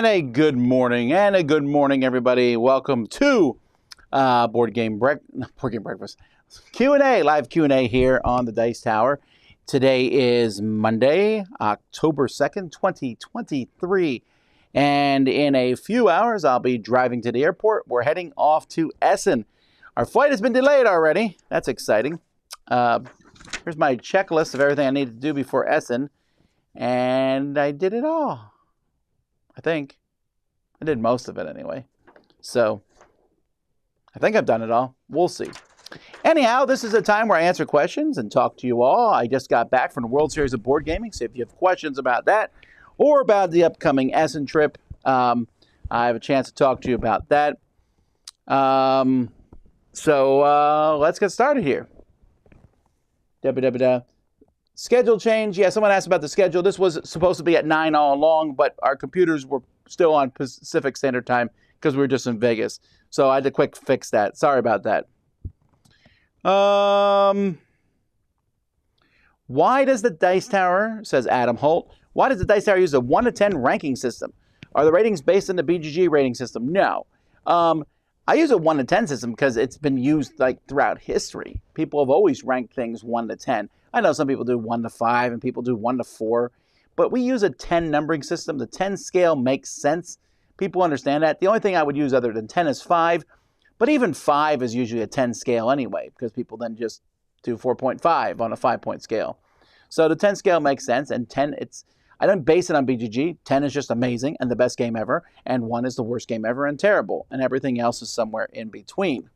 a good morning, everybody. Welcome to Board Game Breakfast Q&A, live Q&A here on the Dice Tower. Today is Monday, October 2nd, 2023. And in a few hours, I'll be driving to the airport. We're heading off to Essen. Our flight has been delayed already. That's exciting. Here's my checklist of everything I need to do before Essen. And I did it all. I think. I did most of it anyway. So, I think I've done it all. We'll see. Anyhow, this is a time where I answer questions and talk to you all. I just got back from the World Series of Board Gaming, so if you have questions about that or about the upcoming Essen trip, I have a chance to talk to you about that. So, let's get started here. Schedule change. Yeah, someone asked about the schedule. This was supposed to be at 9 all along, but our computers were still on Pacific Standard Time because we were just in Vegas. So I had to quick fix that. Sorry about that. Why does the Dice Tower, says Adam Holt, why does the Dice Tower use a 1 to 10 ranking system? Are the ratings based on the BGG rating system? No. I use a 1 to 10 system because it's been used like throughout history. People have always ranked things 1 to 10. I know some people do 1 to 5 and people do 1 to 4, but we use a 10 numbering system. The 10 scale makes sense. People understand that. The only thing I would use other than 10 is 5, but even 5 is usually a 10 scale anyway because people then just do 4.5 on a 5-point scale. So the 10 scale makes sense, and 10, I don't base it on BGG. 10 is just amazing and the best game ever, and 1 is the worst game ever and terrible, and everything else is somewhere in between.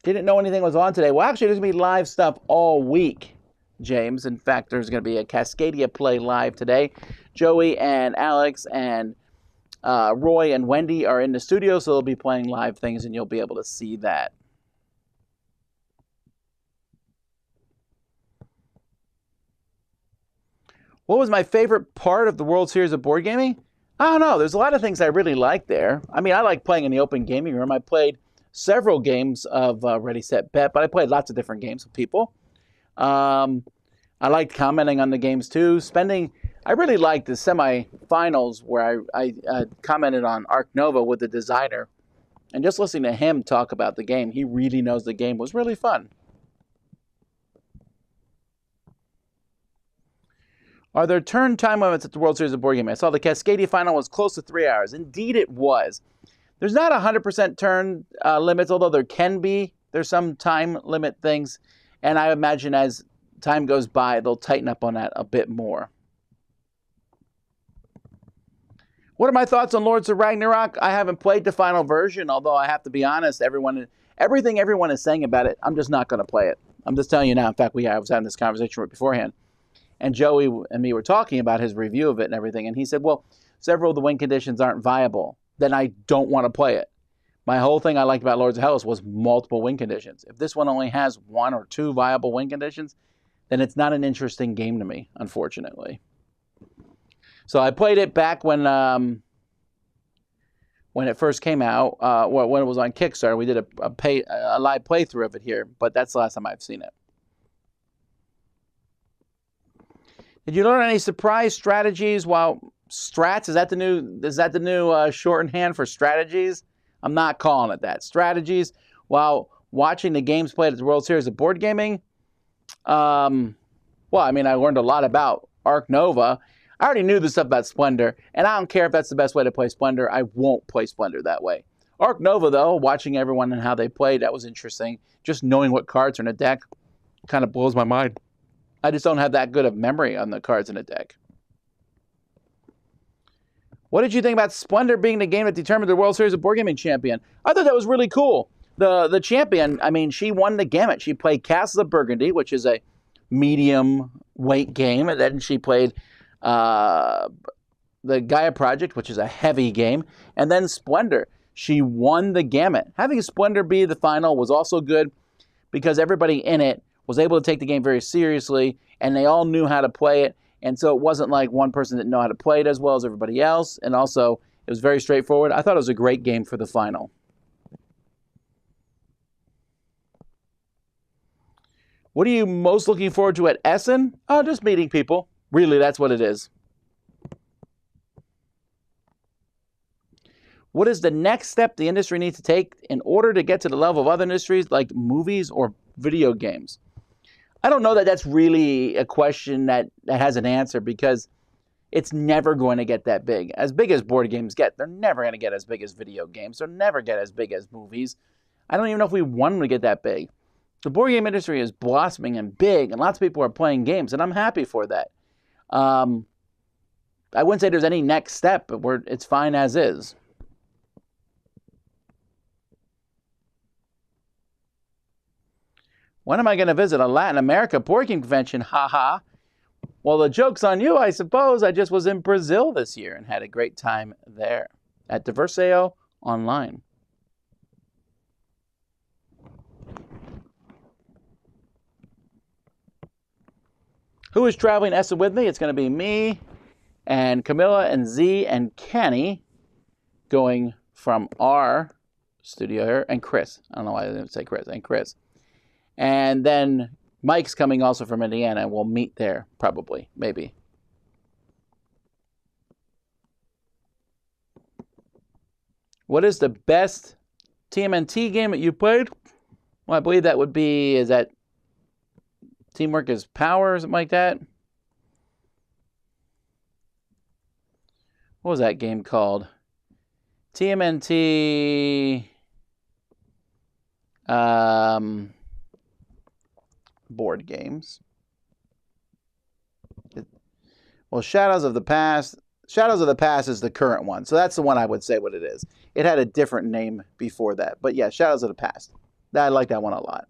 Didn't know anything was on today. Well, actually, there's going to be live stuff all week, James. In fact, there's going to be a Cascadia play live today. Joey and Alex and Roy and Wendy are in the studio, so they'll be playing live things, and you'll be able to see that. What was my favorite part of the World Series of Board Gaming? I don't know. There's a lot of things I really like there. I mean, I like playing in the open gaming room. I played several games of Ready, Set, Bet, but I played lots of different games with people. I liked commenting on the games too. I really liked the semifinals where I commented on Ark Nova with the designer. And just listening to him talk about the game, he really knows the game, was really fun. Are there turn time limits at the World Series of Board Gaming? I saw the Cascadia final was close to 3 hours. Indeed it was. There's not 100% turn limits, although there can be. There's some time limit things. And I imagine as time goes by, they'll tighten up on that a bit more. What are my thoughts on Lords of Ragnarok? I haven't played the final version, although I have to be honest, everything everyone is saying about it, I'm just not going to play it. I'm just telling you now. In fact, I was having this conversation right beforehand. And Joey and me were talking about his review of it and everything. And he said, well, several of the win conditions aren't viable. Then I don't want to play it. My whole thing I liked about Lords of Hellas was multiple win conditions. If this one only has 1 or 2 viable win conditions, then it's not an interesting game to me, unfortunately. So I played it back when it first came out, when it was on Kickstarter. We did a live playthrough of it here, but that's the last time I've seen it. Did you learn any surprise strategies while strats? Is that the new shorthand for strategies? I'm not calling it that. Strategies while watching the games played at the World Series of Board Gaming. Well, I mean, I learned a lot about Ark Nova. I already knew the stuff about Splendor, and I don't care if that's the best way to play Splendor. I won't play Splendor that way. Ark Nova, though, watching everyone and how they played, that was interesting. Just knowing what cards are in a deck kind of blows my mind. I just don't have that good of memory on the cards in a deck. What did you think about Splendor being the game that determined the World Series of Board Gaming champion? I thought that was really cool. The champion, I mean, she won the gamut. She played Castles of Burgundy, which is a medium weight game. And then she played the Gaia Project, which is a heavy game. And then Splendor. She won the gamut. Having Splendor be the final was also good because everybody in it was able to take the game very seriously, and they all knew how to play it, and so it wasn't like one person didn't know how to play it as well as everybody else, and also it was very straightforward. I thought it was a great game for the final. What are you most looking forward to at Essen? Oh, just meeting people. Really, that's what it is. What is the next step the industry needs to take in order to get to the level of other industries like movies or video games? I don't know that that's really a question that has an answer, because it's never going to get that big. As big as board games get, they're never going to get as big as video games. They'll never get as big as movies. I don't even know if we want them to get that big. The board game industry is blossoming and big, and lots of people are playing games, and I'm happy for that. I wouldn't say there's any next step, but it's fine as is. When am I going to visit a Latin America board game convention? Haha. Well, the joke's on you, I suppose. I just was in Brazil this year and had a great time there at Diverseo Online. Who is traveling Essen with me? It's going to be me and Camilla and Z and Kenny going from our studio here, and Chris. I don't know why I didn't say Chris. And Chris. And then Mike's coming also from Indiana. We'll meet there, probably, maybe. What is the best TMNT game that you played? Well, I believe that would be, is that Teamwork is Power or something like that? What was that game called? TMNT... board games. Well, Shadows of the Past is the current one, so that's the one I would say what it is. It had a different name before that, but yeah, Shadows of the Past. I like that one a lot.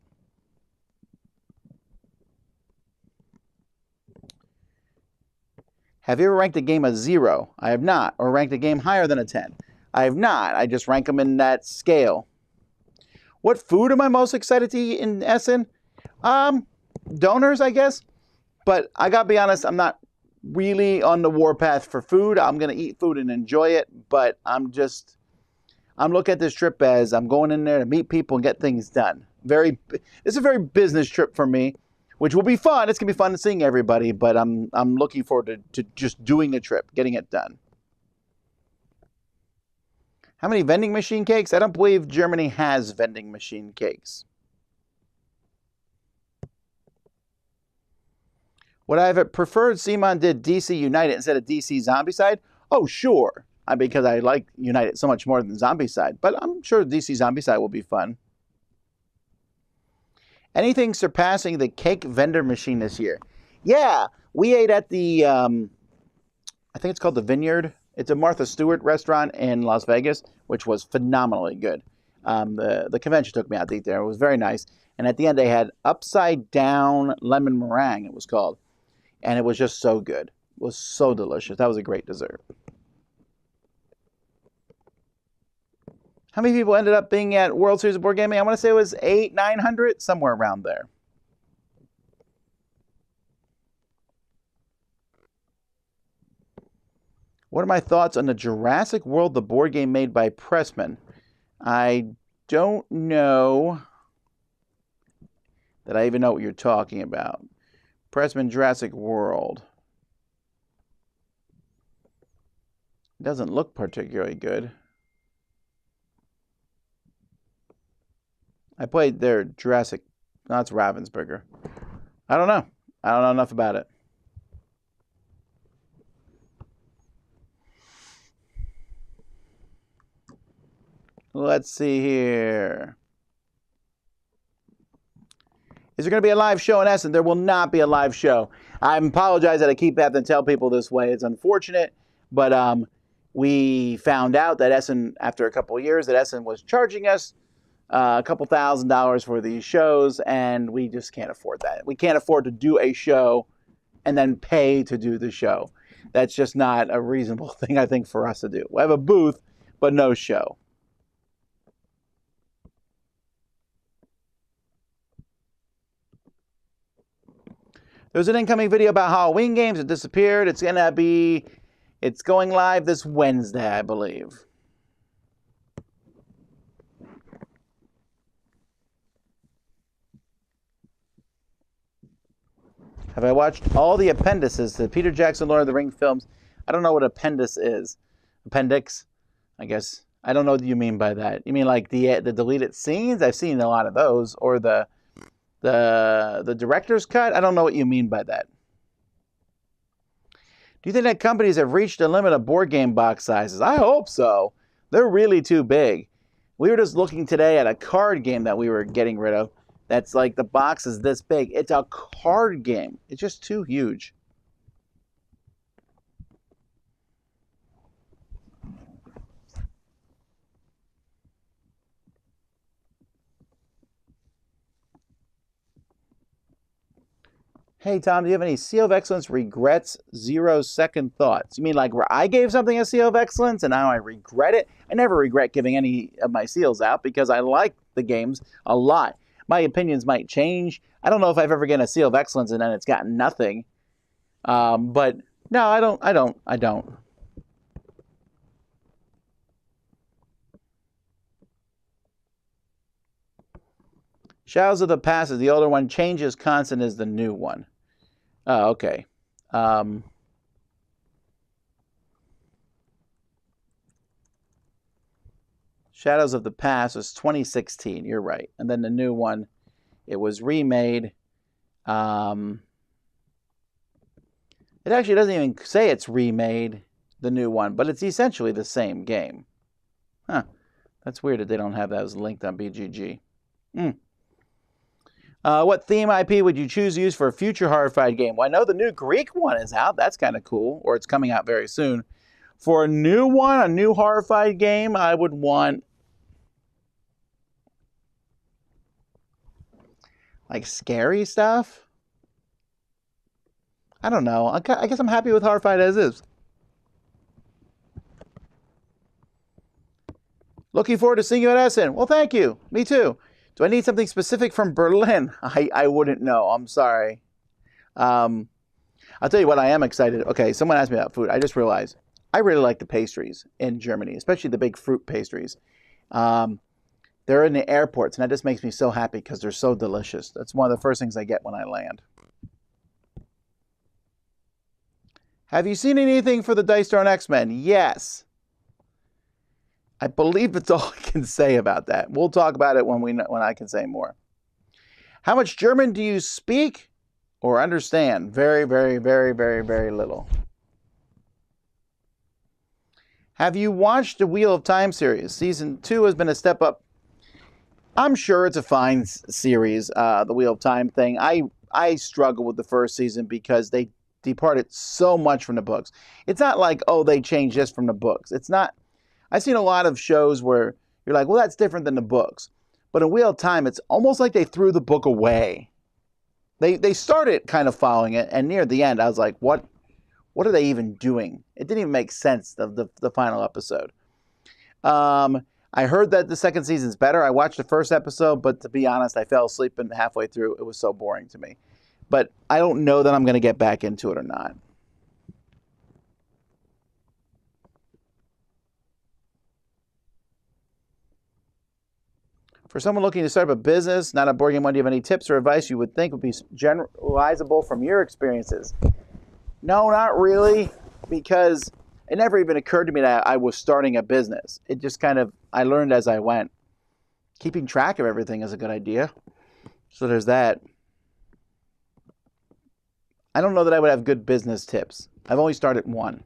Have you ever ranked a game a 0? I have not. Or ranked a game higher than a 10? I have not. I just rank them in that scale. What food am I most excited to eat in Essen? Donors, I guess. But I gotta be honest, I'm not really on the warpath for food. I'm gonna eat food and enjoy it, but I'm looking at this trip as I'm going in there to meet people and get things done. It's a very business trip for me, which will be fun. It's gonna be fun seeing everybody, but I'm looking forward to just doing the trip, getting it done. How many vending machine cakes? I don't believe Germany has vending machine cakes. Would I have preferred Simon did DC United instead of DC Zombicide? Oh, sure. Because I like United so much more than Zombicide. But I'm sure DC Zombicide will be fun. Anything surpassing the cake vendor machine this year? Yeah, we ate at the, I think it's called the Vineyard. It's a Martha Stewart restaurant in Las Vegas, which was phenomenally good. The convention took me out to eat there. It was very nice. And at the end, they had upside down lemon meringue, it was called. And it was just so good. It was so delicious. That was a great dessert. How many people ended up being at World Series of Board Gaming? I want to say it was 800-900, somewhere around there. What are my thoughts on the Jurassic World, the board game made by Pressman? I don't know that I even know what you're talking about. Pressman Jurassic World. It doesn't look particularly good. I played their Jurassic... No, it's Ravensburger. I don't know. I don't know enough about it. Let's see here. Is there going to be a live show in Essen? There will not be a live show. I apologize that I keep having to tell people this way. It's unfortunate, but we found out that Essen, after a couple of years, that Essen was charging us a couple $1,000s for these shows, and we just can't afford that. We can't afford to do a show and then pay to do the show. That's just not a reasonable thing, I think, for us to do. We have a booth, but no show. There's an incoming video about Halloween games. It disappeared. It's going live this Wednesday, I believe. Have I watched all the appendices to Peter Jackson Lord of the Rings films? I don't know what appendix is. Appendix, I guess. I don't know what you mean by that. You mean like the deleted scenes? I've seen a lot of those, or the director's cut. I don't know what you mean by that. Do you think that companies have reached the limit of board game box sizes? I hope so. They're really too big. We were just looking today at a card game that we were getting rid of. That's like the box is this big. It's a card game. It's just too huge. Hey, Tom, do you have any Seal of Excellence regrets, 0 second thoughts? You mean like where I gave something a Seal of Excellence and now I regret it? I never regret giving any of my seals out because I like the games a lot. My opinions might change. I don't know if I've ever gotten a Seal of Excellence and then it's gotten nothing. But no, I don't. Shadows of the Past is the older one. Changes Constant is the new one. Oh, okay. Shadows of the Past was 2016. You're right. And then the new one, it was remade. It actually doesn't even say it's remade, the new one, but it's essentially the same game. Huh. That's weird that they don't have that as linked on BGG. What theme IP would you choose to use for a future Horrified game? Well, I know the new Greek one is out. That's kind of cool. Or it's coming out very soon. For a new one, a new Horrified game, I would want like scary stuff. I don't know. I guess I'm happy with Horrified as is. Looking forward to seeing you at Essen. Well, thank you. Me too. Do I need something specific from Berlin? I wouldn't know. I'm sorry. I'll tell you what, I am excited. Okay, someone asked me about food. I just realized I really like the pastries in Germany, especially the big fruit pastries. They're in the airports, and that just makes me so happy because they're so delicious. That's one of the first things I get when I land. Have you seen anything for the Dice Throne X-Men? Yes. I believe that's all I can say about that. We'll talk about it when I can say more. How much German do you speak or understand? Very, very, very, very, very little. Have you watched the Wheel of Time series? Season 2 has been a step up. I'm sure it's a fine series, the Wheel of Time thing. I struggle with the first season because they departed so much from the books. It's not like, oh, they changed this from the books. It's not. I've seen a lot of shows where you're like, well, that's different than the books. But in Wheel of Time, it's almost like they threw the book away. They started kind of following it, and near the end, I was like, what are they even doing? It didn't even make sense, the final episode. I heard that the second season's better. I watched the first episode, but to be honest, I fell asleep halfway through. It was so boring to me. But I don't know that I'm going to get back into it or not. For someone looking to start up a business, not a board game one, do you have any tips or advice you would think would be generalizable from your experiences? No, not really, because it never even occurred to me that I was starting a business. It just kind of, I learned as I went. Keeping track of everything is a good idea. So there's that. I don't know that I would have good business tips. I've only started one.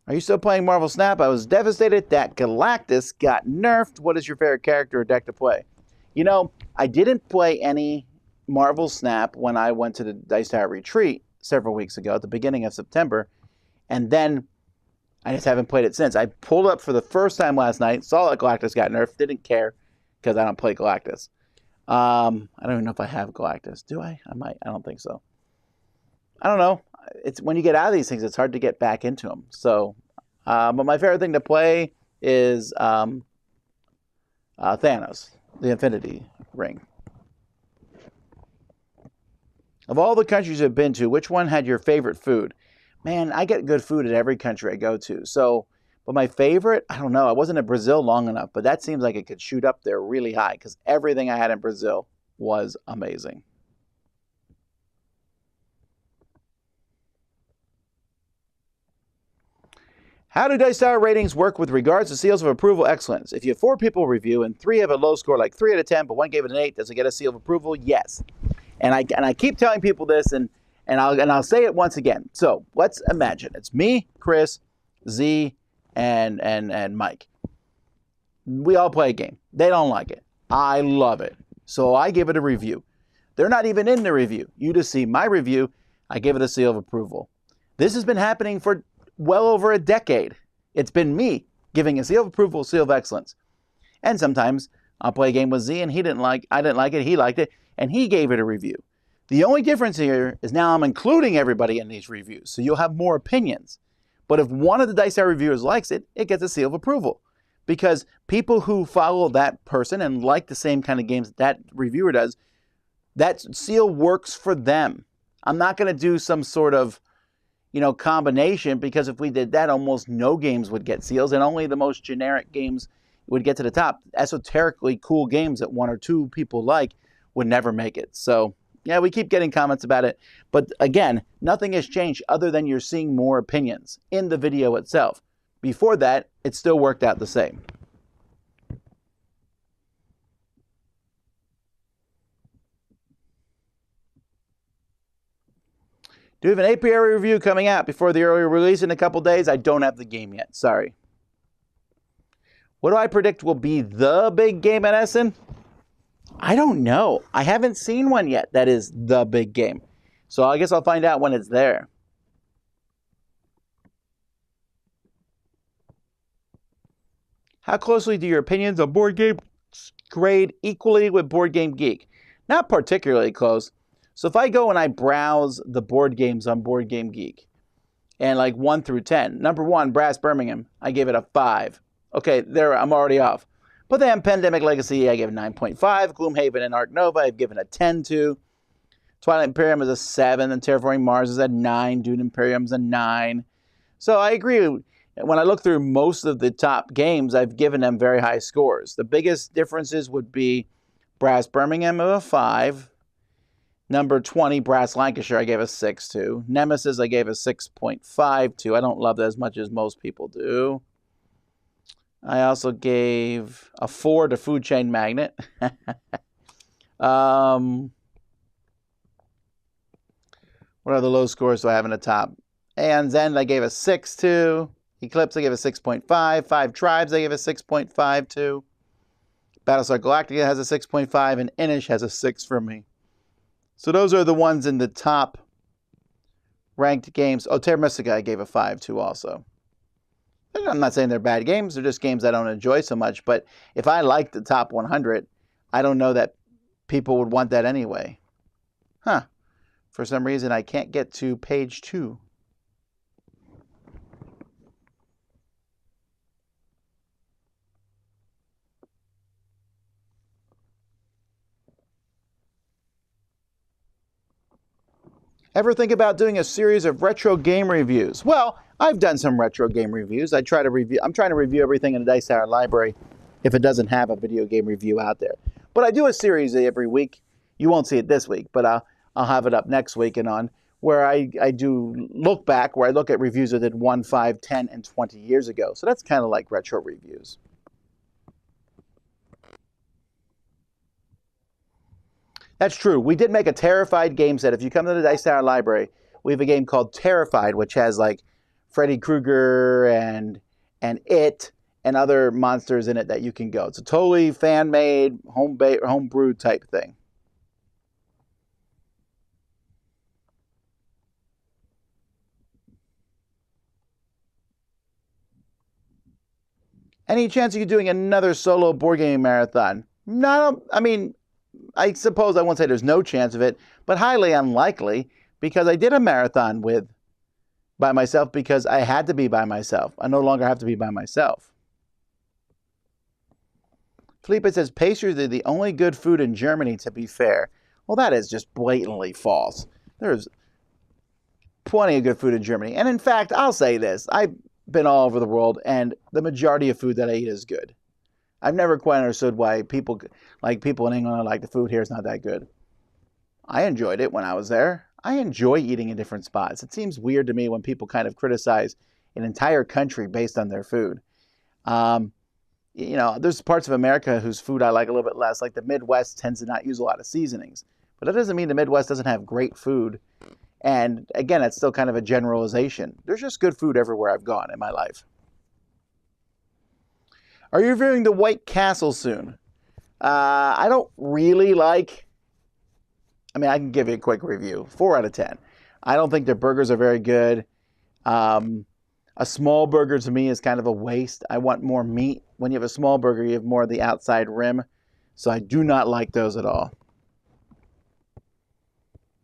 Are you still playing Marvel Snap? I was devastated that Galactus got nerfed. What is your favorite character or deck to play? You know, I didn't play any Marvel Snap when I went to the Dice Tower Retreat several weeks ago at the beginning of September. And then I just haven't played it since. I pulled up for the first time last night, saw that Galactus got nerfed, didn't care because I don't play Galactus. I don't even know if I have Galactus. Do I? I might. I don't think so. I don't know. It's when you get out of these things, it's hard to get back into them. So, but my favorite thing to play is Thanos, the Infinity Ring. Of all the countries I've been to, which one had your favorite food? Man, I get good food at every country I go to. So But my favorite, I don't know. I wasn't in Brazil long enough, but that seems like it could shoot up there really high because everything I had in Brazil was amazing. How do Dice Tower ratings work with regards to seals of approval excellence? If you have 4 people review and 3 have a low score, like 3 out of 10, but 1 gave it an 8, does it get a seal of approval? Yes. And I keep telling people this, and I'll say it once again. So let's imagine it's me, Chris, Z, and Mike. We all play a game. They don't like it. I love it. So I give it a review. They're not even in the review. You just see my review. I give it a seal of approval. This has been happening for well over a decade. It's been me giving a seal of approval, seal of excellence. And sometimes I'll play a game with Z and I didn't like it, he liked it, and he gave it a review. The only difference here is now I'm including everybody in these reviews, so you'll have more opinions. But if one of the Dice Tower reviewers likes it, it gets a seal of approval. Because people who follow that person and like the same kind of games that reviewer does, that seal works for them. I'm not going to do some sort of combination, because if we did that, almost no games would get seals and only the most generic games would get to the top. Esoterically cool games that 1 or 2 people like would never make it. So yeah, we keep getting comments about it. But again, nothing has changed other than you're seeing more opinions in the video itself. Before that, it still worked out the same. Do we have an apiary review coming out before the early release in a couple days? I don't have the game yet. Sorry. What do I predict will be the big game at Essen? I don't know. I haven't seen one yet that is the big game. So I guess I'll find out when it's there. How closely do your opinions on board games grade equally with Board Game Geek? Not particularly close. So if I go and I browse the board games on Board Game Geek, and like 1 through 10, number 1, Brass Birmingham, I gave it a 5. Okay, there I'm already off. But then Pandemic Legacy, I gave a 9.5. Gloomhaven and Ark Nova, I've given a 10 to. Twilight Imperium is a 7, and Terraforming Mars is a 9. Dune Imperium is a 9. So I agree. When I look through most of the top games, I've given them very high scores. The biggest differences would be Brass Birmingham of a 5. Number 20, Brass Lancashire, I gave a 6 to. Nemesis, I gave a 6.5 to. I don't love that as much as most people do. I also gave a 4 to Food Chain Magnet. What are the low scores do I have in the top? And Zen, I gave a 6 to. Eclipse, I gave a 6.5. 5 Tribes, I gave a 6.5 to. Battlestar Galactica has a 6.5, and Inish has a 6 for me. So those are the ones in the top ranked games. Oh, Terra Mystica I gave a 5 to also. I'm not saying they're bad games. They're just games I don't enjoy so much. But if I like the top 100, I don't know that people would want that anyway. Huh. For some reason, I can't get to page 2. Ever think about doing a series of retro game reviews? Well, I've done some retro game reviews. I'm trying to review everything in the Dice Tower library if it doesn't have a video game review out there. But I do a series every week. You won't see it this week, but I'll have it up next week and on, where I do look back, where I look at reviews I did 1, 5, 10, and 20 years ago. So that's kind of like retro reviews. That's true. We did make a Terrified game set. If you come to the Dice Tower library, we have a game called Terrified, which has like Freddy Krueger and It and other monsters in it that you can go. It's a totally fan-made, home-brewed type thing. Any chance of you doing another solo board game marathon? No, I mean, I suppose I won't say there's no chance of it, but highly unlikely, because I did a marathon by myself because I had to be by myself. I no longer have to be by myself. Felipe says, pastries are the only good food in Germany, to be fair. Well, that is just blatantly false. There's plenty of good food in Germany. And in fact, I'll say this. I've been all over the world, and the majority of food that I eat is good. I've never quite understood why people in England are like, the food here is not that good. I enjoyed it when I was there. I enjoy eating in different spots. It seems weird to me when people kind of criticize an entire country based on their food. There's parts of America whose food I like a little bit less. Like the Midwest tends to not use a lot of seasonings. But that doesn't mean the Midwest doesn't have great food. And again, it's still kind of a generalization. There's just good food everywhere I've gone in my life. Are you reviewing the White Castle soon? I don't really like... I mean, I can give you a quick review. 4 out of 10. I don't think their burgers are very good. A small burger to me is kind of a waste. I want more meat. When you have a small burger, you have more of the outside rim. So I do not like those at all.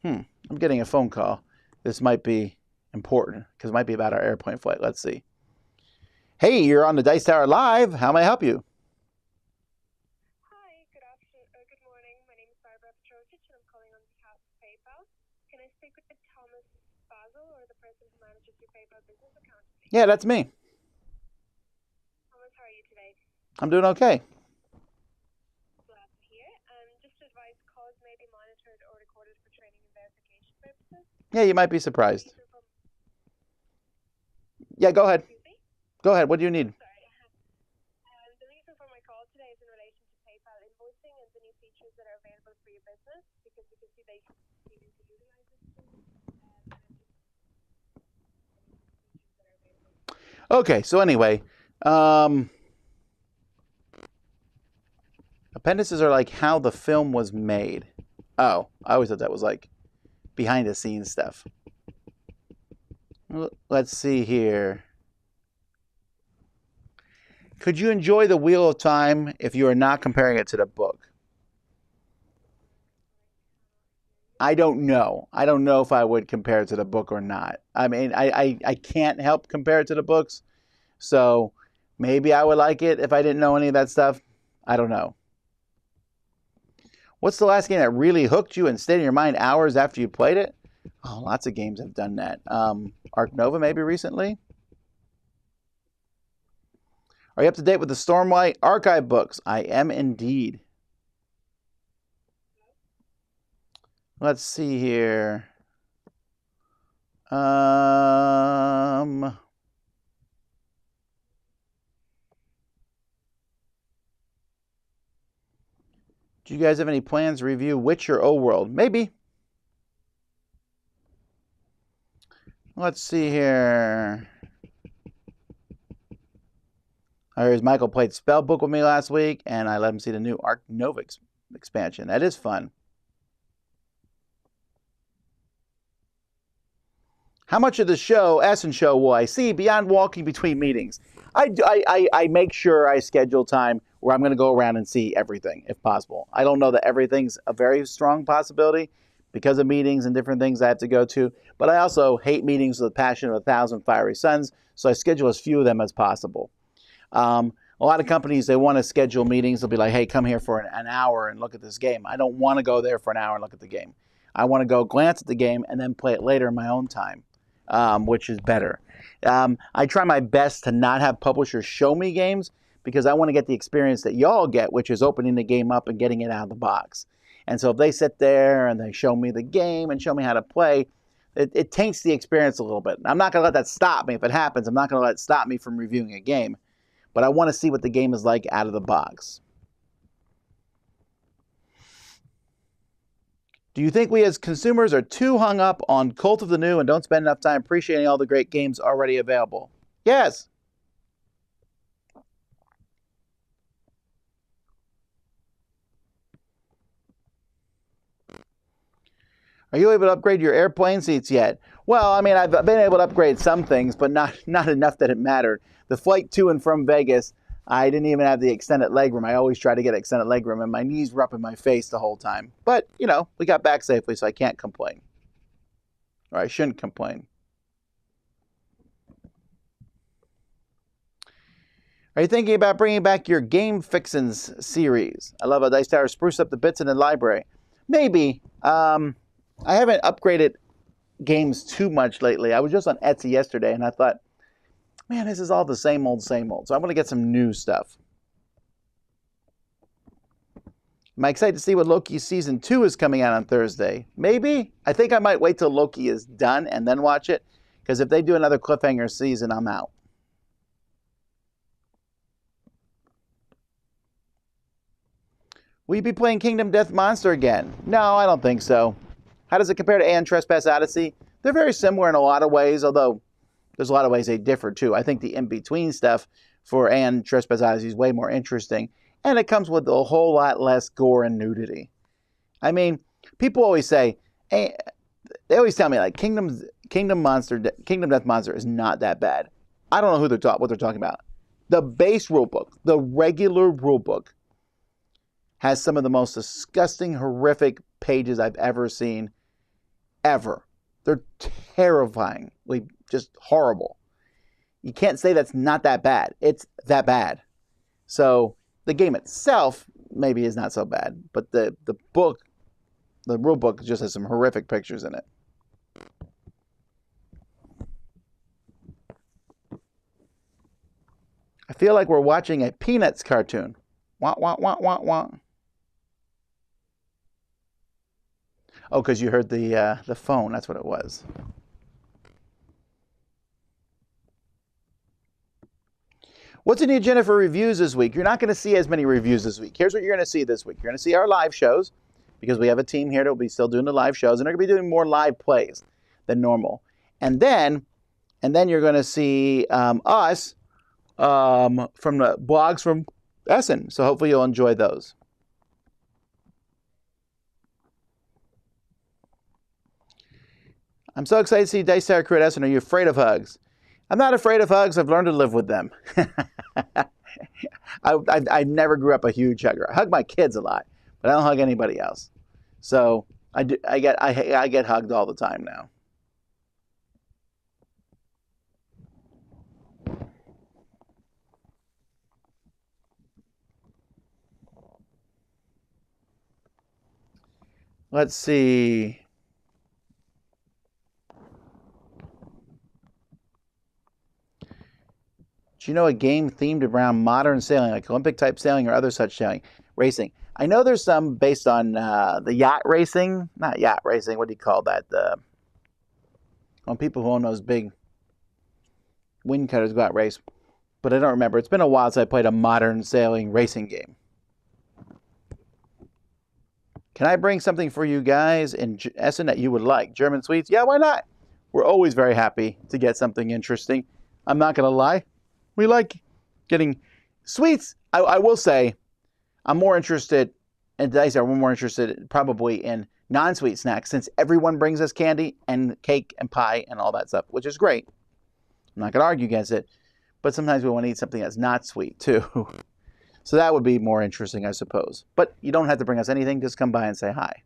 I'm getting a phone call. This might be important because it might be about our airplane flight. Let's see. Hey, you're on the Dice Tower Live. How may I help you? Hi, good afternoon. Good morning. My name is Barbara Petrovic, and I'm calling on behalf of PayPal. Can I speak with Tom Vasel, or the person who manages your PayPal business account, please? Yeah, that's me. Thomas, how are you today? I'm doing okay. Glad to hear. Just to advise, calls may be monitored or recorded for training and verification purposes. Yeah, you might be surprised. Yeah, go ahead. Go ahead. What do you need? Sorry. The reason for my call today is in relation to PayPal invoicing and the new features that are available for your business, because we can see they continue to utilize it. Okay, so anyway, appendices are like how the film was made. Oh, I always thought that was like behind the scenes stuff. Let's see here. Could you enjoy the Wheel of Time if you are not comparing it to the book? I don't know. I don't know if I would compare it to the book or not. I mean, I can't help compare it to the books. So maybe I would like it if I didn't know any of that stuff. I don't know. What's the last game that really hooked you and stayed in your mind hours after you played it? Oh, lots of games have done that. Ark Nova maybe recently. Are you up to date with the Stormlight archive books? I am indeed. Let's see here. Do you guys have any plans to review Witcher O World? Maybe. Let's see here. Here's Michael played Spellbook with me last week, and I let him see the new Ark Nova expansion. That is fun. How much of the show, Essen show, will I see beyond walking between meetings? I make sure I schedule time where I'm going to go around and see everything, if possible. I don't know that everything's a very strong possibility because of meetings and different things I have to go to, but I also hate meetings with the passion of 1,000 fiery suns, so I schedule as few of them as possible. A lot of companies, they want to schedule meetings. They'll be like, hey, come here for an hour and look at this game. I don't want to go there for an hour and look at the game. I want to go glance at the game and then play it later in my own time, which is better. I try my best to not have publishers show me games because I want to get the experience that y'all get, which is opening the game up and getting it out of the box. And so if they sit there and they show me the game and show me how to play, it taints the experience a little bit. I'm not going to let that stop me. If it happens, I'm not going to let it stop me from reviewing a game. But I want to see what the game is like out of the box. Do you think we as consumers are too hung up on Cult of the New and don't spend enough time appreciating all the great games already available? Yes. Are you able to upgrade your airplane seats yet? Well, I mean, I've been able to upgrade some things, but not enough that it mattered. The flight to and from Vegas, I didn't even have the extended legroom. I always try to get extended legroom, and my knees were up in my face the whole time. But, you know, we got back safely, so I can't complain. Or I shouldn't complain. Are you thinking about bringing back your Game Fixins series? I love how Dice Tower spruce up the bits in the library. Maybe. I haven't upgraded games too much lately. I was just on Etsy yesterday, and I thought, Man, this is all the same old, same old. So I'm going to get some new stuff. Am I excited to see what Loki Season 2 is coming out on Thursday? Maybe. I think I might wait till Loki is done and then watch it. Because if they do another cliffhanger season, I'm out. Will you be playing Kingdom Death Monster again? No, I don't think so. How does it compare to Aeon Trespass Odyssey? They're very similar in a lot of ways, although there's a lot of ways they differ too. I think the in-between stuff for Aeon Trespass Odyssey is way more interesting. And it comes with a whole lot less gore and nudity. I mean, people always say, they always tell me like Kingdom Death Monster is not that bad. I don't know what they're talking about. The base rulebook, the regular rulebook, has some of the most disgusting, horrific pages I've ever seen, ever. They're terrifyingly just horrible. You can't say that's not that bad. It's that bad. So the game itself maybe is not so bad, but the book, the rule book, just has some horrific pictures in it. I feel like we're watching a Peanuts cartoon. Wah, wah, wah, wah, wah. Oh, because you heard the phone. That's what it was. What's in the agenda for reviews this week? You're not going to see as many reviews this week. Here's what you're going to see this week. You're going to see our live shows, because we have a team here that will be still doing the live shows, and they're going to be doing more live plays than normal. And then you're going to see us from the blogs from Essen. So hopefully you'll enjoy those. I'm so excited to see Dice Tower crew at Essen. Are you afraid of hugs? I'm not afraid of hugs. I've learned to live with them. I never grew up a huge hugger. I hug my kids a lot, but I don't hug anybody else. So I get hugged all the time now. Let's see. Do you know a game themed around modern sailing, like Olympic-type sailing or other such sailing, racing? I know there's some based on the yacht racing. Not yacht racing. What do you call that? When people who own those big wind cutters go out race. But I don't remember. It's been a while since I played a modern sailing racing game. Can I bring something for you guys in Essen that you would like? German sweets? Yeah, why not? We're always very happy to get something interesting. I'm not going to lie. We like getting sweets. I will say I'm more interested in Dice Tower. We're more interested probably in non-sweet snacks, since everyone brings us candy and cake and pie and all that stuff, which is great. I'm not going to argue against it. But sometimes we want to eat something that's not sweet too. So that would be more interesting, I suppose. But you don't have to bring us anything. Just come by and say hi.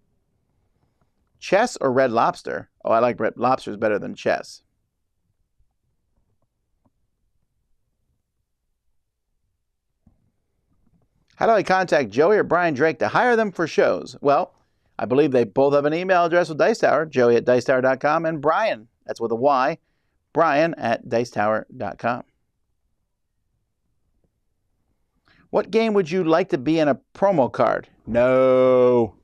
Chess or Red Lobster? Oh, I like Red Lobsters better than chess. How do I contact Joey or Brian Drake to hire them for shows? Well, I believe they both have an email address with Dice Tower, joey@dicetower.com, and Brian, that's with a Y, brian@dicetower.com. What game would you like to be in a promo card? No.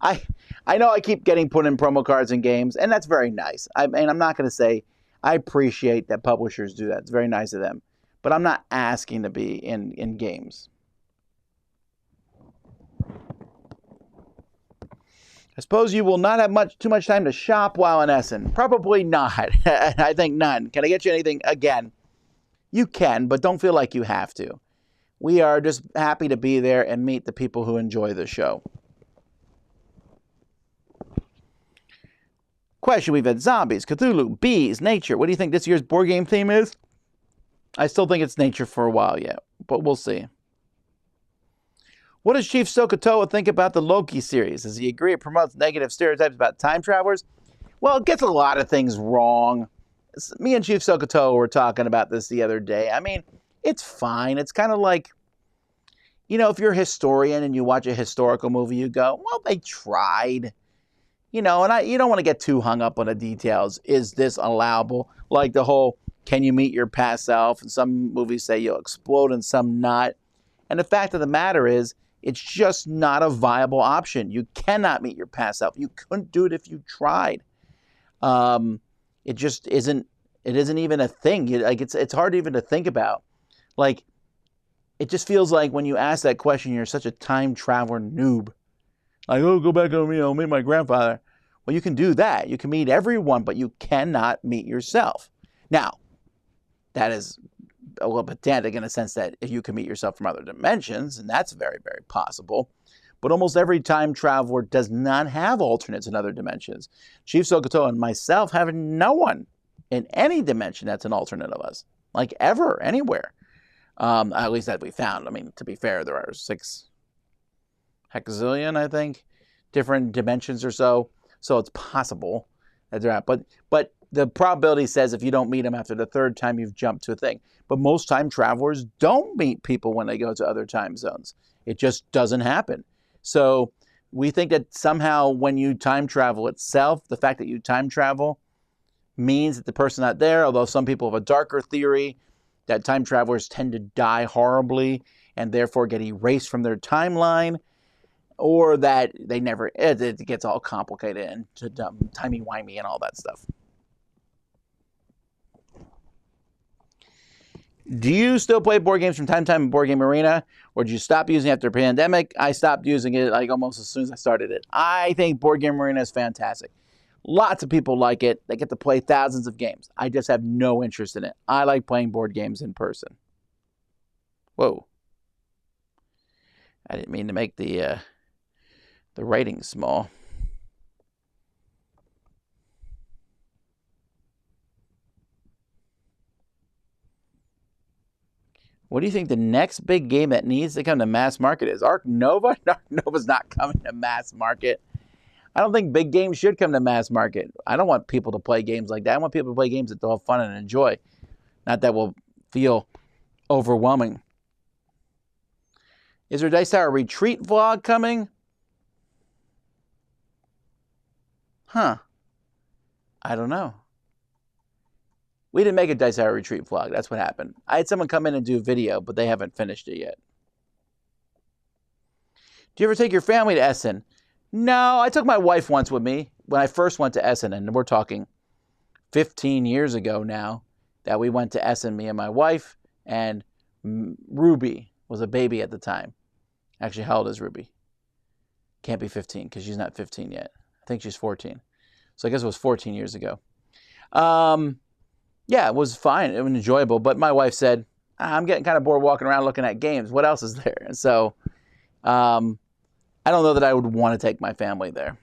I know I keep getting put in promo cards in games, and that's very nice. I'm not going to say I appreciate that publishers do that. It's very nice of them. But I'm not asking to be in games. I suppose you will not have too much time to shop while in Essen. Probably not. I think none. Can I get you anything? Again, you can, but don't feel like you have to. We are just happy to be there and meet the people who enjoy the show. Question, we've had zombies, Cthulhu, bees, nature. What do you think this year's board game theme is? I still think it's nature for a while yet, but we'll see. What does Chief Sokotoa think about the Loki series? Does he agree it promotes negative stereotypes about time travelers? Well, it gets a lot of things wrong. Me and Chief Sokotoa were talking about this the other day. I mean, it's fine. It's kind of like, you know, if you're a historian and you watch a historical movie, you go, well, they tried. You know, and you don't want to get too hung up on the details. Is this allowable? Like the whole can you meet your past self? And some movies say you'll explode and some not. And the fact of the matter is, it's just not a viable option. You cannot meet your past self. You couldn't do it if you tried. It just isn't. It isn't even a thing. It's hard even to think about. Like, it just feels like when you ask that question, you're such a time traveler noob. Like, oh, go back and meet my grandfather. Well, you can do that. You can meet everyone, but you cannot meet yourself. Now, that is a little pedantic in a sense that if you can meet yourself from other dimensions, and that's very, very possible. But almost every time traveler does not have alternates in other dimensions. Chief Sokoto and myself have no one in any dimension that's an alternate of us, like ever, anywhere. At least that we found. I mean, to be fair, there are 6 hexazillion, I think, different dimensions or so. So it's possible that they're out. But the probability says if you don't meet them after the 3rd time, you've jumped to a thing. But most time travelers don't meet people when they go to other time zones. It just doesn't happen. So we think that somehow when you time travel itself, the fact that you time travel means that the person's not there, although some people have a darker theory that time travelers tend to die horribly and therefore get erased from their timeline, or that they never, it gets all complicated and timey-wimey and all that stuff. Do you still play board games from time to time in Board Game Arena, or did you stop using it after the pandemic? I stopped using it like almost as soon as I started it. I think Board Game Arena is fantastic. Lots of people like it. They get to play thousands of games. I just have no interest in it. I like playing board games in person. Whoa. I didn't mean to make the writing small. What do you think the next big game that needs to come to mass market is? Ark Nova? Ark Nova's not coming to mass market. I don't think big games should come to mass market. I don't want people to play games like that. I want people to play games that they'll have fun and enjoy. Not that will feel overwhelming. Is there a Dice Tower retreat vlog coming? Huh. I don't know. We didn't make a Dice Tower retreat vlog. That's what happened. I had someone come in and do a video, but they haven't finished it yet. Do you ever take your family to Essen? No, I took my wife once with me when I first went to Essen, and we're talking 15 years ago now that we went to Essen, me and my wife, and Ruby was a baby at the time. Actually, how old is Ruby? Can't be 15 because she's not 15 yet. I think she's 14. So I guess it was 14 years ago. Yeah, it was fine. It was enjoyable. But my wife said, I'm getting kind of bored walking around looking at games. What else is there? And so I don't know that I would want to take my family there.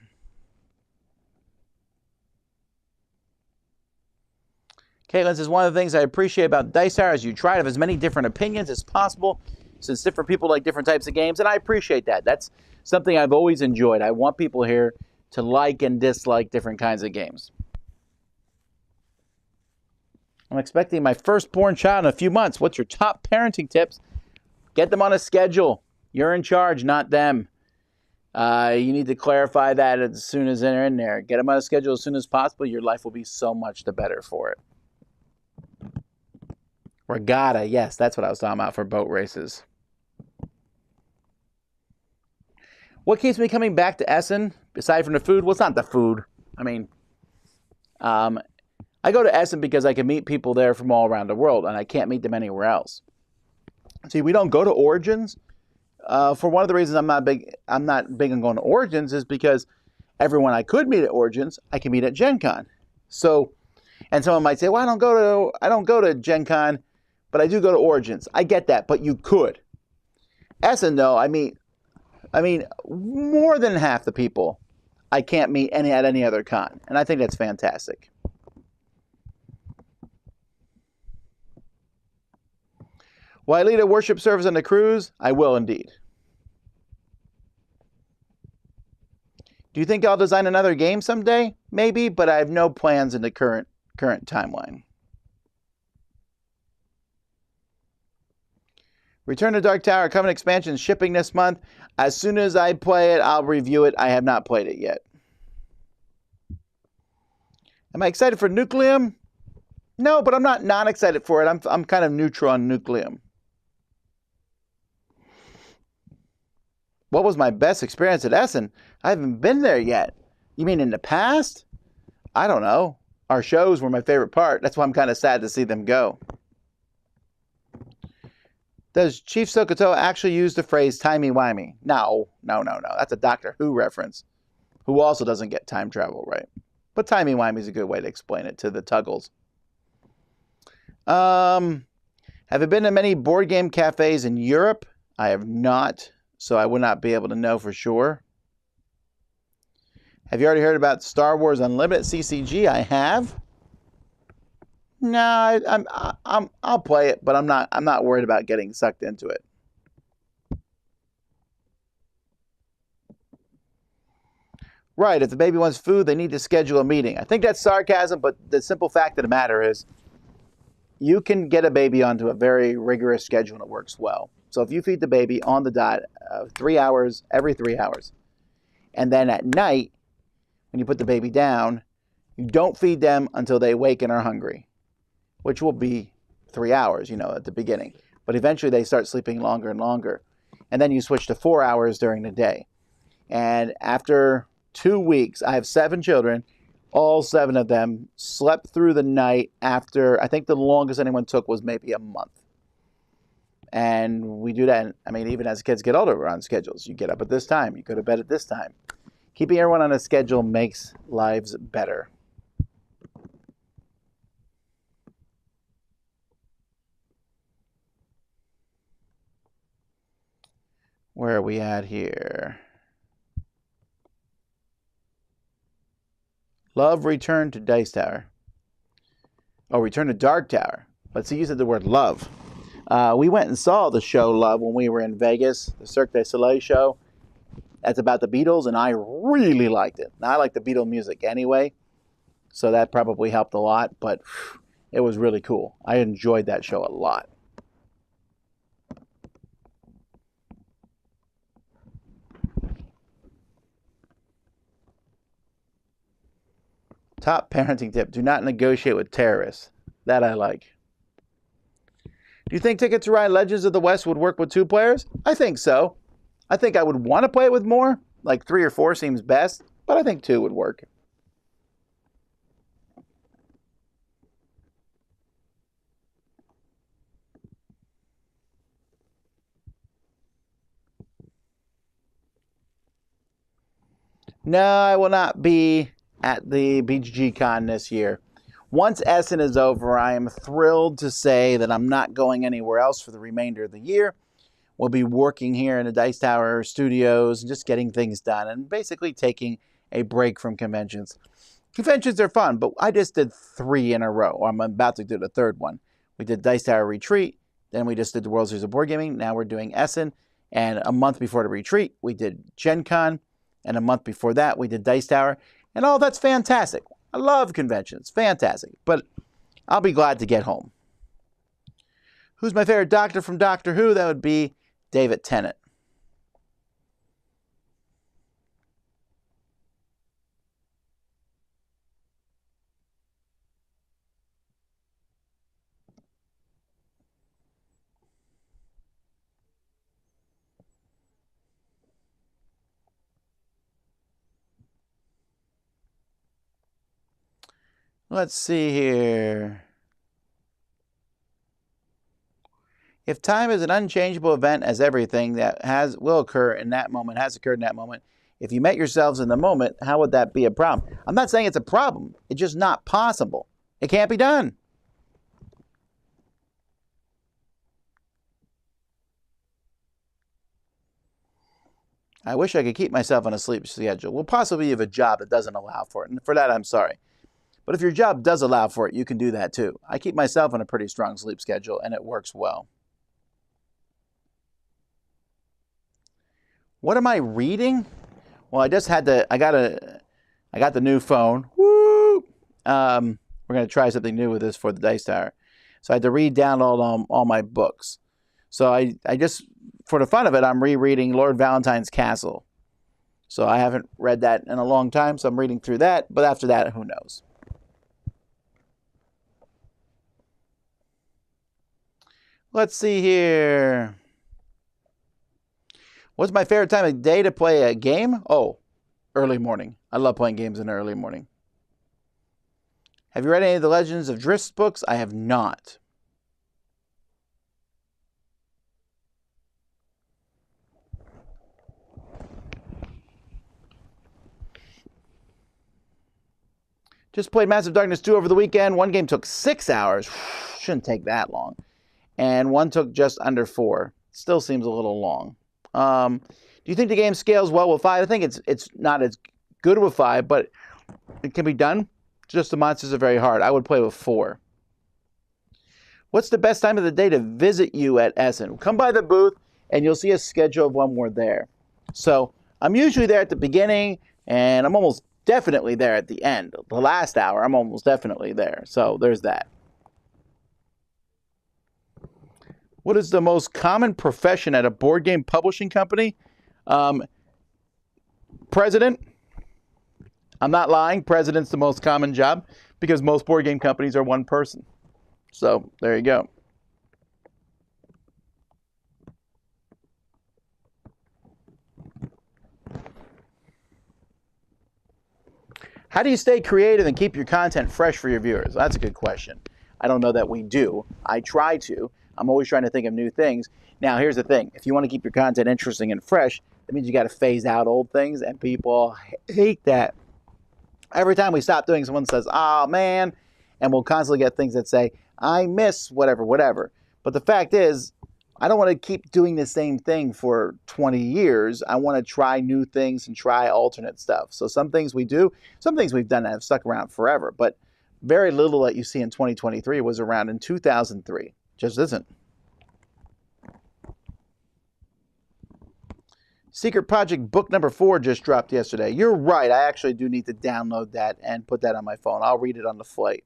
Caitlin says, one of the things I appreciate about Dice Tower is you try to have as many different opinions as possible since different people like different types of games, and I appreciate that. That's something I've always enjoyed. I want people here to like and dislike different kinds of games. I'm expecting my firstborn child in a few months. What's your top parenting tips? Get them on a schedule. You're in charge, not them. You need to clarify that as soon as they're in there. Get them on a schedule as soon as possible. Your life will be so much the better for it. Regatta, yes, that's what I was talking about for boat races. What keeps me coming back to Essen, aside from the food? Well, it's not the food. I mean, I go to Essen because I can meet people there from all around the world, and I can't meet them anywhere else. See, we don't go to Origins. For one of the reasons I'm not big on going to Origins is because everyone I could meet at Origins, I can meet at Gen Con. So, and someone might say, well, I don't go to Gen Con, but I do go to Origins. I get that, but you could. Essen, though, I mean, more than half the people I can't meet at any other con, and I think that's fantastic. Will I lead a worship service on the cruise? I will indeed. Do you think I'll design another game someday? Maybe, but I have no plans in the current timeline. Return to Dark Tower Covenant expansion shipping this month. As soon as I play it, I'll review it. I have not played it yet. Am I excited for Nucleum? No, but I'm not excited for it. I'm kind of neutral on Nucleum. What was my best experience at Essen? I haven't been there yet. You mean in the past? I don't know. Our shows were my favorite part. That's why I'm kind of sad to see them go. Does Chief Sokoto actually use the phrase timey-wimey? No. That's a Doctor Who reference, who also doesn't get time travel right. But timey-wimey is a good way to explain it to the Tuggles. Have you been to many board game cafes in Europe? I have not, so I would not be able to know for sure. Have you already heard about Star Wars Unlimited CCG? I have. No, I'll play it, but I'm not worried about getting sucked into it. Right, if the baby wants food, they need to schedule a meeting. I think that's sarcasm, but the simple fact of the matter is you can get a baby onto a very rigorous schedule and it works well. So if you feed the baby on the dot 3 hours, every 3 hours, and then at night, when you put the baby down, you don't feed them until they wake and are hungry, which will be 3 hours, at the beginning. But eventually they start sleeping longer and longer. And then you switch to 4 hours during the day. And after 2 weeks, I have 7 children. All 7 of them slept through the night after, I think the longest anyone took was maybe a month. And we do that, even as kids get older, we're on schedules. You get up at this time, you go to bed at this time. Keeping everyone on a schedule makes lives better. Where are we at here? Love Return to Dice Tower. Oh, Return to Dark Tower. But see, you said the word love. We went and saw the show Love when we were in Vegas, the Cirque du Soleil show. That's about the Beatles, and I really liked it. Now, I like the Beatle music anyway, so that probably helped a lot, but it was really cool. I enjoyed that show a lot. Top parenting tip: do not negotiate with terrorists. That I like. Do you think Ticket to Ride Legends of the West would work with 2 players? I think so. I think I would want to play it with more. Like 3 or 4 seems best, but I think 2 would work. No, I will not be at the BGG Con this year. Once Essen is over, I am thrilled to say that I'm not going anywhere else for the remainder of the year. We'll be working here in the Dice Tower studios and just getting things done and basically taking a break from conventions. Conventions are fun, but I just did 3 in a row. I'm about to do the 3rd one. We did Dice Tower Retreat, then we just did the World Series of Board Gaming. Now we're doing Essen, and a month before the retreat, we did Gen Con, and a month before that, we did Dice Tower, and all that's fantastic. I love conventions, fantastic, but I'll be glad to get home. Who's my favorite Doctor from Doctor Who? That would be David Tennant. Let's see here. If time is an unchangeable event as everything that will occur in that moment, has occurred in that moment, if you met yourselves in the moment, how would that be a problem? I'm not saying it's a problem. It's just not possible. It can't be done. I wish I could keep myself on a sleep schedule. Well, possibly you have a job that doesn't allow for it, and for that, I'm sorry. But if your job does allow for it, you can do that too. I keep myself on a pretty strong sleep schedule, and it works well. What am I reading? Well, I just had I got the new phone. Woo! We're going to try something new with this for the Dice Tower. So I had to re-download all my books. So I just, for the fun of it, I'm rereading Lord Valentine's Castle. So I haven't read that in a long time, so I'm reading through that. But after that, who knows? Let's see here. What's my favorite time of day to play a game? Oh, early morning. I love playing games in the early morning. Have you read any of the Legends of Drizzt books? I have not. Just played Massive Darkness 2 over the weekend. One game took 6 hours. Shouldn't take that long. And one took just under 4. Still seems a little long. Do you think the game scales well with 5? I think it's not as good with 5, but it can be done. Just the monsters are very hard. I would play with 4. What's the best time of the day to visit you at Essen? Come by the booth, and you'll see a schedule of when we're there. So I'm usually there at the beginning, and I'm almost definitely there at the end. The last hour, I'm almost definitely there. So there's that. What is the most common profession at a board game publishing company? President. I'm not lying. President's the most common job because most board game companies are one person. So there you go. How do you stay creative and keep your content fresh for your viewers? That's a good question. I don't know that we do. I try to. I'm always trying to think of new things. Now, here's the thing. If you want to keep your content interesting and fresh, that means you got to phase out old things, and people hate that. Every time we stop doing, someone says, oh, man, and we'll constantly get things that say, I miss whatever. But the fact is, I don't want to keep doing the same thing for 20 years. I want to try new things and try alternate stuff. So some things we do, some things we've done that have stuck around forever. But very little that you see in 2023 was around in 2003. Just isn't. Secret Project book number 4 just dropped yesterday. You're right. I actually do need to download that and put that on my phone. I'll read it on the flight.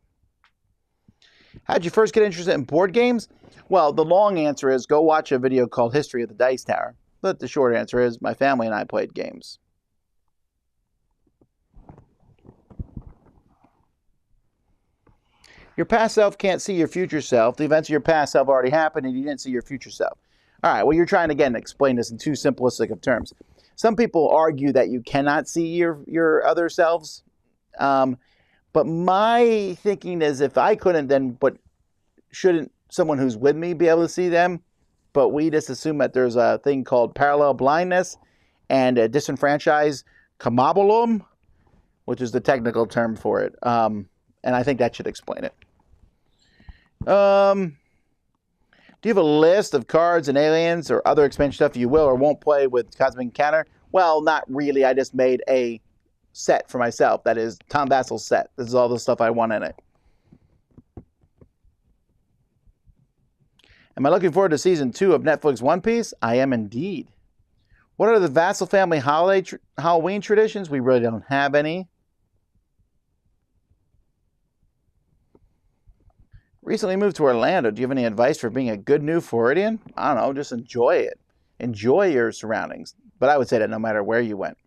How'd you first get interested in board games? Well, the long answer is go watch a video called History of the Dice Tower. But the short answer is my family and I played games. Your past self can't see your future self. The events of your past self already happened and you didn't see your future self. All right, well, you're trying to, again, explain this in too simplistic of terms. Some people argue that you cannot see your other selves. But my thinking is if I couldn't, then but shouldn't someone who's with me be able to see them? But we just assume that there's a thing called parallel blindness and a disenfranchised combobulum, which is the technical term for it. And I think that should explain it. Do you have a list of cards and aliens or other expansion stuff you will or won't play with Cosmic Encounter? Well, not really. I just made a set for myself. That is Tom Vasel's set. This is all the stuff I want in it. Am I looking forward to season 2 of Netflix One Piece? I am indeed. What are the Vasel family Halloween traditions? We really don't have any. Recently moved to Orlando. Do you have any advice for being a good new Floridian? I don't know. Just enjoy it. Enjoy your surroundings. But I would say that no matter where you went.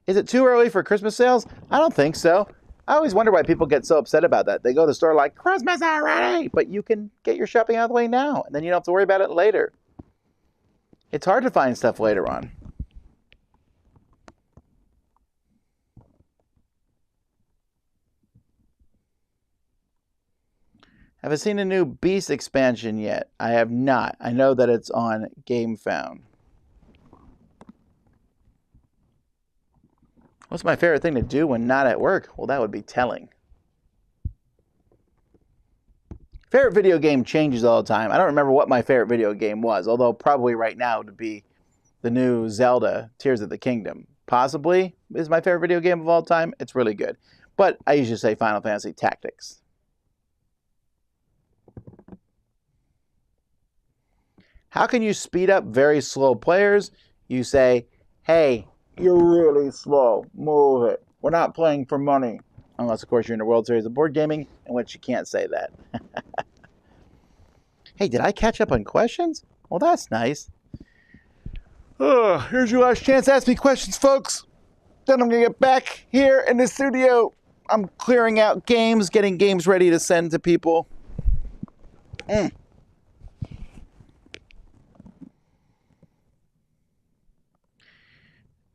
Is it too early for Christmas sales? I don't think so. I always wonder why people get so upset about that. They go to the store like, Christmas already! But you can get your shopping out of the way now. And then you don't have to worry about it later. It's hard to find stuff later on. Have I seen a new Beast expansion yet? I have not. I know that it's on GameFound. What's my favorite thing to do when not at work? Well, that would be telling. Favorite video game changes all the time. I don't remember what my favorite video game was, although probably right now it would be the new Zelda, Tears of the Kingdom. Possibly is my favorite video game of all time. It's really good. But I usually say Final Fantasy Tactics. How can you speed up very slow players? You say, hey, you're really slow. Move it. We're not playing for money. Unless, of course, you're in the World Series of Board Gaming, in which you can't say that. Hey, did I catch up on questions? Well, that's nice. Here's your last chance to ask me questions, folks. Then I'm going to get back here in the studio. I'm clearing out games, getting games ready to send to people.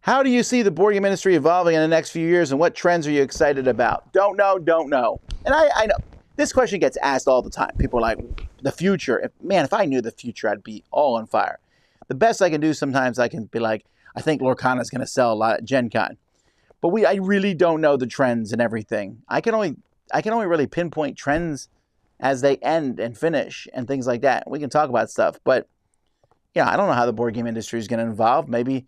How do you see the board game industry evolving in the next few years, and what trends are you excited about? Don't know. And I know this question gets asked all the time. People are like, the future. Man, if I knew the future, I'd be all on fire. The best I can do sometimes, I can be like, I think Lorcana's going to sell a lot at Gen Con. But I really don't know the trends and everything. I can only really pinpoint trends as they end and finish and things like that. We can talk about stuff, but yeah, I don't know how the board game industry is going to evolve. Maybe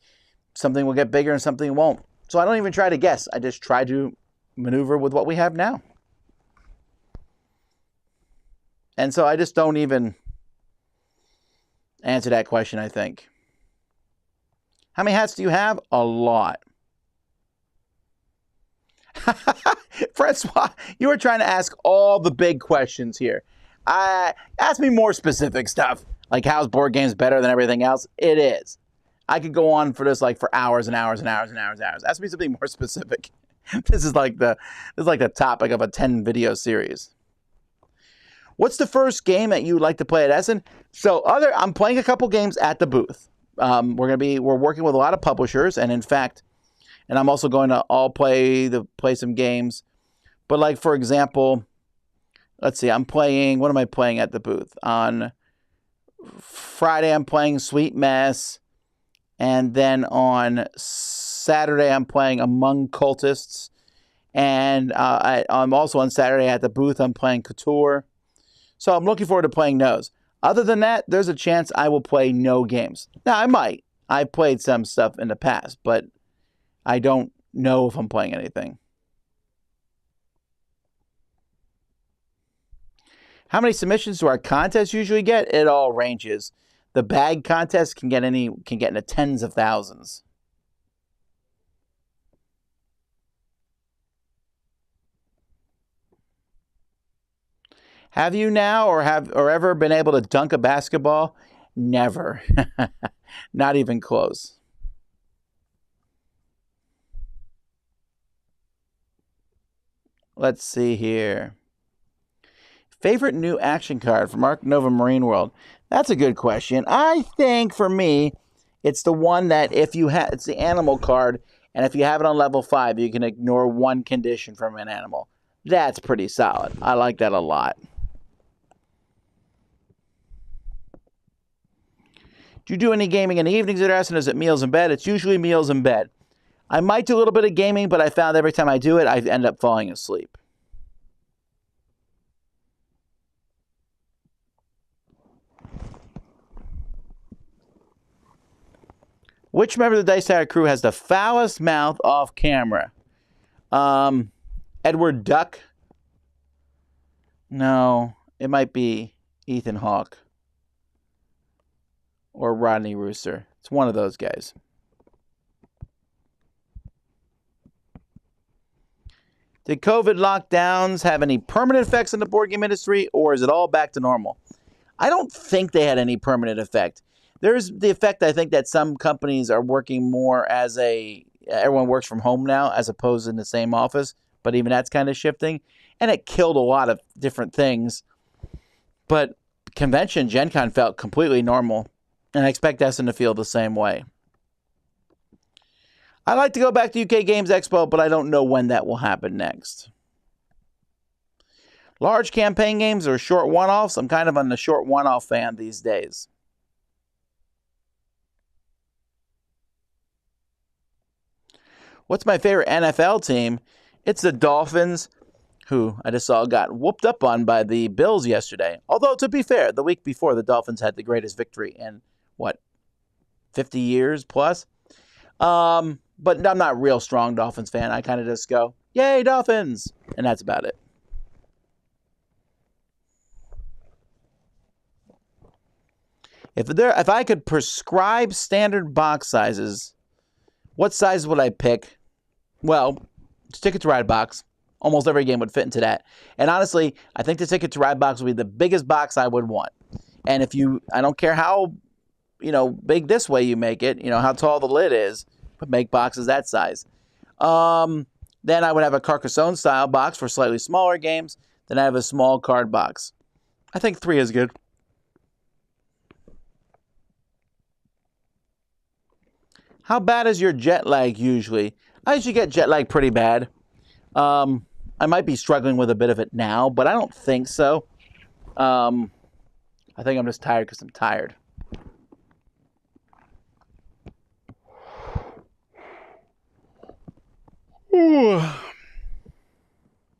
something will get bigger and something won't. So I don't even try to guess. I just try to maneuver with what we have now. And so I just don't even answer that question, I think. How many hats do you have? A lot. Francois, you were trying to ask all the big questions here. Ask me more specific stuff, like how's board games better than everything else? It is. I could go on for this like for hours and hours and hours and hours and hours. Ask me something more specific. This is like the topic of a 10 video series. What's the first game that you like to play at Essen? So I'm playing a couple games at the booth. We're working with a lot of publishers, and in fact, and I'm also going to play some games. But like for example, let's see, what am I playing at the booth? On Friday I'm playing Sweet Mess, and then on Saturday I'm playing Among Cultists, and I'm also on Saturday at the booth I'm playing Couture. So I'm looking forward to playing those. Other than that, there's a chance I will play no games. Now, I might. I've played some stuff in the past, but I don't know if I'm playing anything. How many submissions do our contests usually get? It all ranges. The bag contest can get into tens of thousands. Have you now or ever been able to dunk a basketball? Never. Not even close. Let's see here. Favorite new action card from Arc Nova Marine World? That's a good question. I think for me, it's the one that it's the animal card, and if you have it on level 5, you can ignore one condition from an animal. That's pretty solid. I like that a lot. Do you do any gaming in the evenings at Essen? Is it meals in bed? It's usually meals in bed. I might do a little bit of gaming, but I found every time I do it, I end up falling asleep. Which member of the Dice Tower crew has the foulest mouth off camera? Edward Duck? No, it might be Ethan Hawke. Or Rodney Rooster. It's one of those guys. Did COVID lockdowns have any permanent effects on the board game industry, or is it all back to normal? I don't think they had any permanent effect. There's the effect, I think, that some companies are working more as everyone works from home now as opposed in the same office, but even that's kind of shifting. And it killed a lot of different things. But convention, Gen Con felt completely normal. And I expect Essen to feel the same way. I'd like to go back to UK Games Expo, but I don't know when that will happen next. Large campaign games or short one-offs? I'm kind of on the short one-off fan these days. What's my favorite NFL team? It's the Dolphins, who I just saw got whooped up on by the Bills yesterday. Although, to be fair, the week before, the Dolphins had the greatest victory in 50 years plus? But I'm not a real strong Dolphins fan. I kind of just go, yay, Dolphins! And that's about it. If I could prescribe standard box sizes, what size would I pick? Well, Ticket to Ride box. Almost every game would fit into that. And honestly, I think the Ticket to Ride box would be the biggest box I would want. And I don't care how big this way you make it, how tall the lid is, but make boxes that size. Then I would have a Carcassonne style box for slightly smaller games. Then I have a small card box. I think 3 is good. How bad is your jet lag usually? I usually get jet lag pretty bad. I might be struggling with a bit of it now, but I don't think so. I think I'm just tired because I'm tired.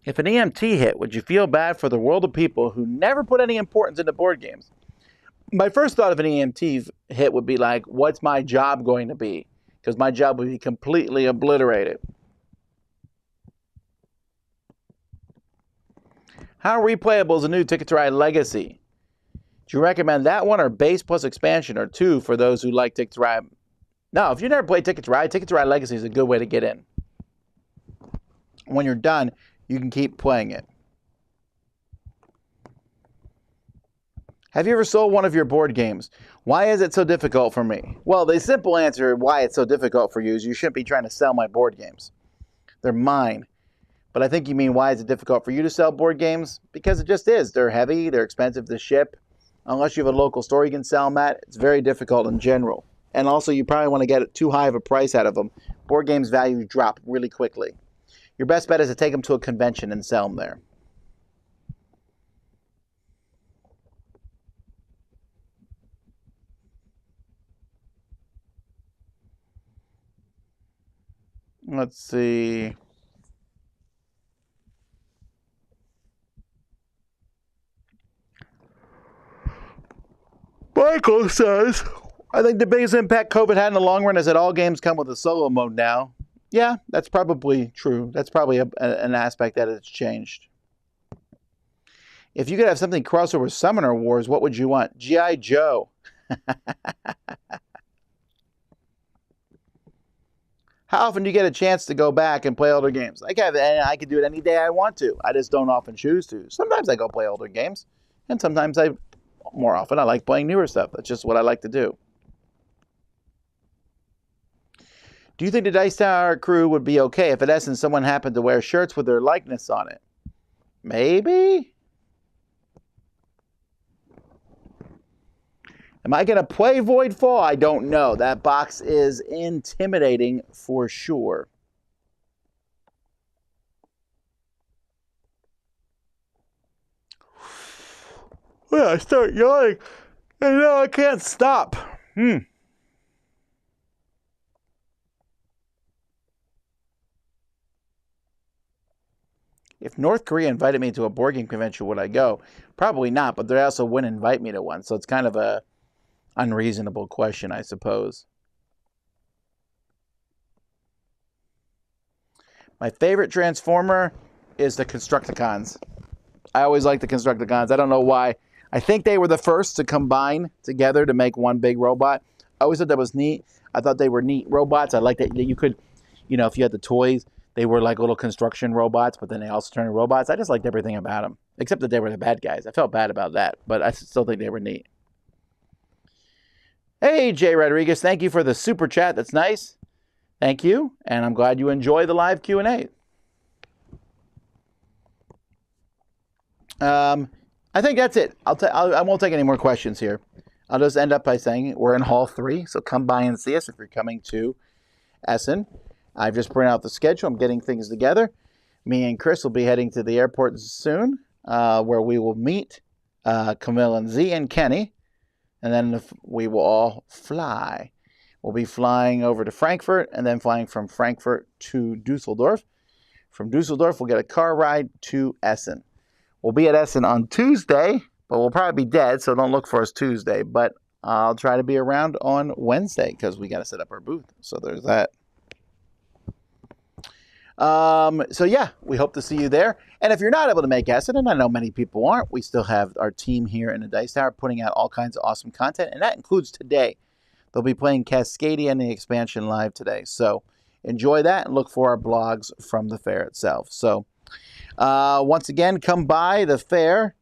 If an EMT hit, would you feel bad for the world of people who never put any importance into board games? My first thought of an EMT hit would be like, what's my job going to be? Because my job would be completely obliterated. How replayable is a new Ticket to Ride Legacy? Do you recommend that one or base plus expansion or two for those who like Ticket to Ride? No, if you never played Ticket to Ride Legacy is a good way to get in. When you're done, you can keep playing it. Have you ever sold one of your board games? Why is it so difficult for me? Well, the simple answer why it's so difficult for you is you shouldn't be trying to sell my board games. They're mine. But I think you mean why is it difficult for you to sell board games? Because it just is. They're heavy. They're expensive to ship. Unless you have a local store you can sell them at, it's very difficult in general. And also, you probably want to get too high of a price out of them. Board games value drop really quickly. Your best bet is to take them to a convention and sell them there. Let's see. Michael says, I think the biggest impact COVID had in the long run is that all games come with a solo mode now. Yeah, that's probably true. That's probably an aspect that has changed. If you could have something crossover with Summoner Wars, what would you want? G.I. Joe. How often do you get a chance to go back and play older games? I can do it any day I want to. I just don't often choose to. Sometimes I go play older games, and sometimes more often I like playing newer stuff. That's just what I like to do. Do you think the Dice Tower crew would be okay if at Essen someone happened to wear shirts with their likeness on it? Maybe? Am I going to play Voidfall? I don't know. That box is intimidating for sure. Well, I start yawning, and now I can't stop. If North Korea invited me to a board game convention, would I go? Probably not, but they also wouldn't invite me to one, so it's kind of a unreasonable question, I suppose. My favorite Transformer is the Constructicons. I always like the Constructicons. I don't know why. I think they were the first to combine together to make one big robot. I always thought that was neat. I thought they were neat robots. I liked that you could, if you had the toys, they were like little construction robots, but then they also turned into robots. I just liked everything about them, except that they were the bad guys. I felt bad about that, but I still think they were neat. Hey, Jay Rodriguez, thank you for the super chat. That's nice. Thank you, and I'm glad you enjoy the live Q&A. I think that's it. I won't take any more questions here. I'll just end up by saying we're in Hall 3, so come by and see us if you're coming to Essen. I've just printed out the schedule. I'm getting things together. Me and Chris will be heading to the airport soon, where we will meet Camille and Z and Kenny, and then we will all fly. We'll be flying over to Frankfurt and then flying from Frankfurt to Dusseldorf. From Dusseldorf, we'll get a car ride to Essen. We'll be at Essen on Tuesday, but we'll probably be dead, so don't look for us Tuesday. But I'll try to be around on Wednesday because we got to set up our booth. So there's that. So yeah, we hope to see you there. And if you're not able to make Essen, and I know many people aren't, we still have our team here in the Dice Tower putting out all kinds of awesome content, and that includes today. They'll be playing Cascadia and the expansion live today. So enjoy that and look for our blogs from the fair itself. So once again, come by the fair.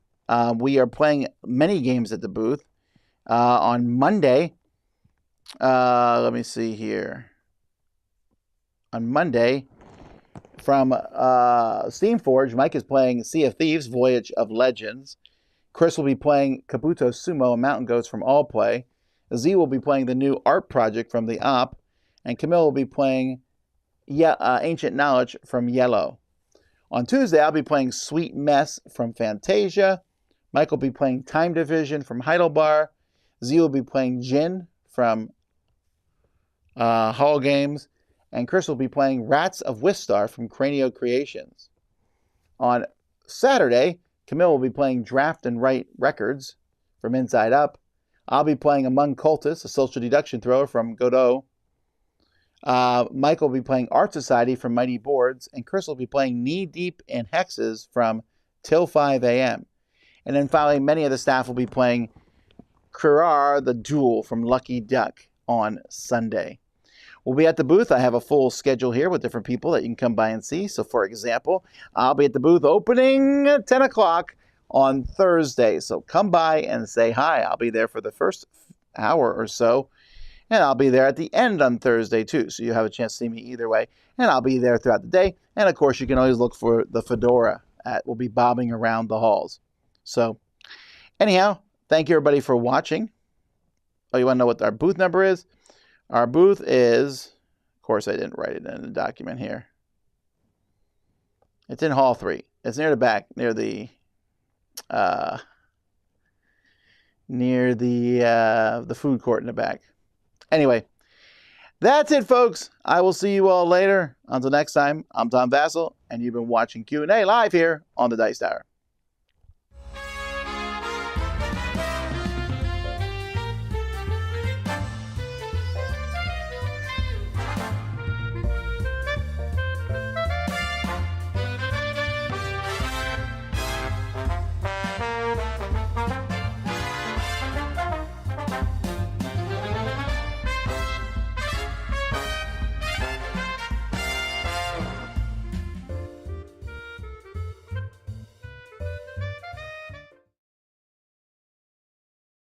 We are playing many games at the booth. On Monday, let me see here. On Monday, from Steamforge, Mike is playing Sea of Thieves, Voyage of Legends. Chris will be playing Kabuto Sumo and Mountain Goats from All Play. Z will be playing the new art project from the Op. and Camille will be playing Ancient Knowledge from Yellow. On Tuesday, I'll be playing Sweet Mess from Fantasia. Mike will be playing Time Division from Heidelbar. Z will be playing Jin from Hall Games. And Chris will be playing Rats of Wistar from Cranio Creations. On Saturday, Camille will be playing Draft and Write Records from Inside Up. I'll be playing Among Cultists, a social deduction thrower from Godot. Mike will be playing Art Society from Mighty Boards. And Chris will be playing Knee Deep in Hexes from Till 5 a.m. And then finally, many of the staff will be playing Krirar the Duel from Lucky Duck on Sunday. We'll be at the booth. I have a full schedule here with different people that you can come by and see. So, for example, I'll be at the booth opening at 10 o'clock on Thursday. So come by and say hi. I'll be there for the first hour or so. And I'll be there at the end on Thursday, too. So you have a chance to see me either way. And I'll be there throughout the day. And, of course, you can always look for the Fedora. We'll be bobbing around the halls. So, anyhow, thank you, everybody, for watching. Oh, you want to know what our booth number is? Our booth is, of course, I didn't write it in the document here. It's in Hall 3. It's near the back, near the food court in the back. Anyway, that's it, folks. I will see you all later. Until next time, I'm Tom Vasel, and you've been watching Q&A live here on the Dice Tower.